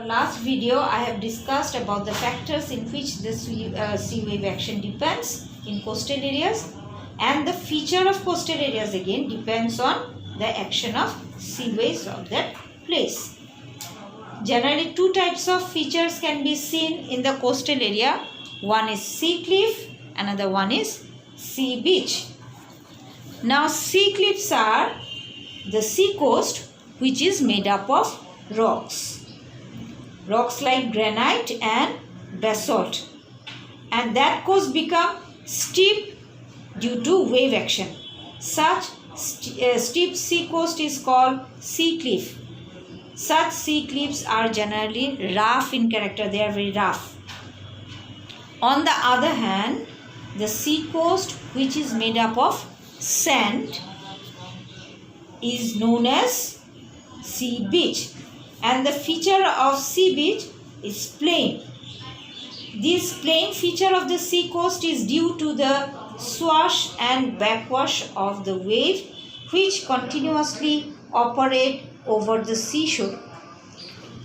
last video I have discussed about the factors in which the sea wave action depends in coastal areas, and the feature of coastal areas again depends on the action of sea waves of that place. Generally two types of features can be seen in the coastal area. One is sea cliff, another one is sea beach. Now sea cliffs are the sea coast which is made up of rocks like granite and basalt, and that coast become steep due to wave action. Such steep sea coast is called sea cliff. Such sea cliffs are generally rough in character, they are very rough. On the other hand, the sea coast which is made up of sand is known as sea beach, and the feature of sea beach is plain. This plain feature of the sea coast is due to the swash and backwash of the wave which continuously operate over the seashore.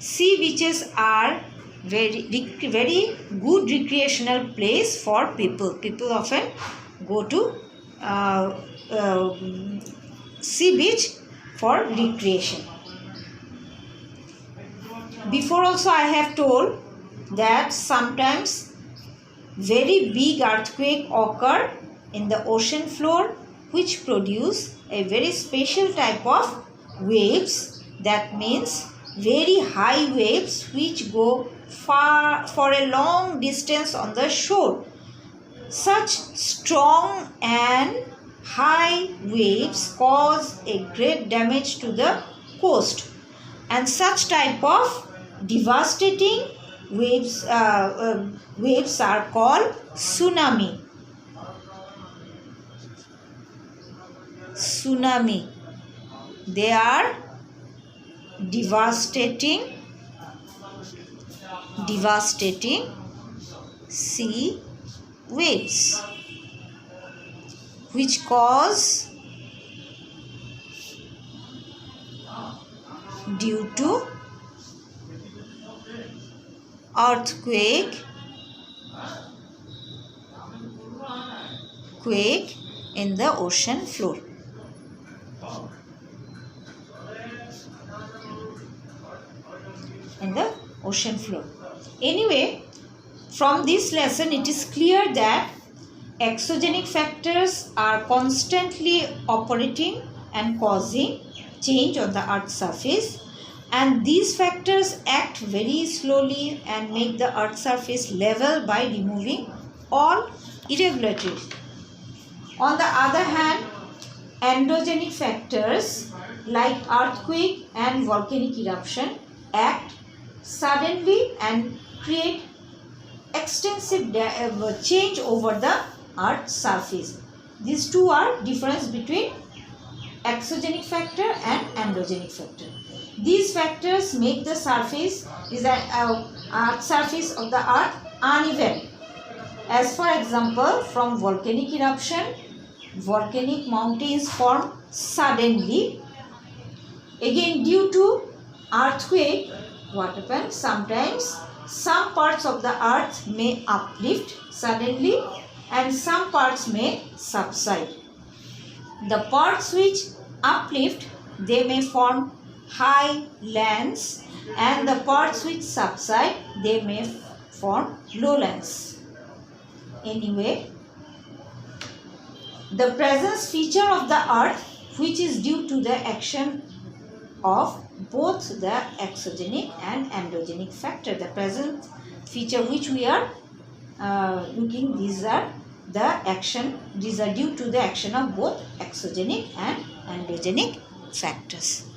Sea beaches are very good recreational place for people. People often go to sea beach for recreation. Before also I have told that sometimes very big earthquake occur in the ocean floor which produce a very special type of waves. That means very high waves which go far for a long distance on the shore. Such strong and high waves cause a great damage to the coast, and such type of devastating waves are called tsunami. Tsunami. They are devastating sea waves which cause due to earthquake in the ocean floor. Anyway, from this lesson it is clear that exogenic factors are constantly operating and causing change on the earth's surface, and these factors act very slowly and make the earth's surface level by removing all irregularities. On the other hand, endogenic factors like earthquake and volcanic eruption act suddenly and create extensive change over the earth's surface. These two are difference between exogenic factor and endogenic factor. These factors make the surface surface of the earth uneven. As for example, from volcanic eruption, volcanic mountains form suddenly. Again, due to earthquake, what happens? Sometimes some parts of the earth may uplift suddenly and some parts may subside. The parts which uplift, they may form high lands, and the parts which subside, they may form lowlands. Anyway, the presence feature of the earth which is due to the action of both the exogenic and endogenic factor. The present feature which we are looking, these are due to the action of both exogenic and endogenic factors.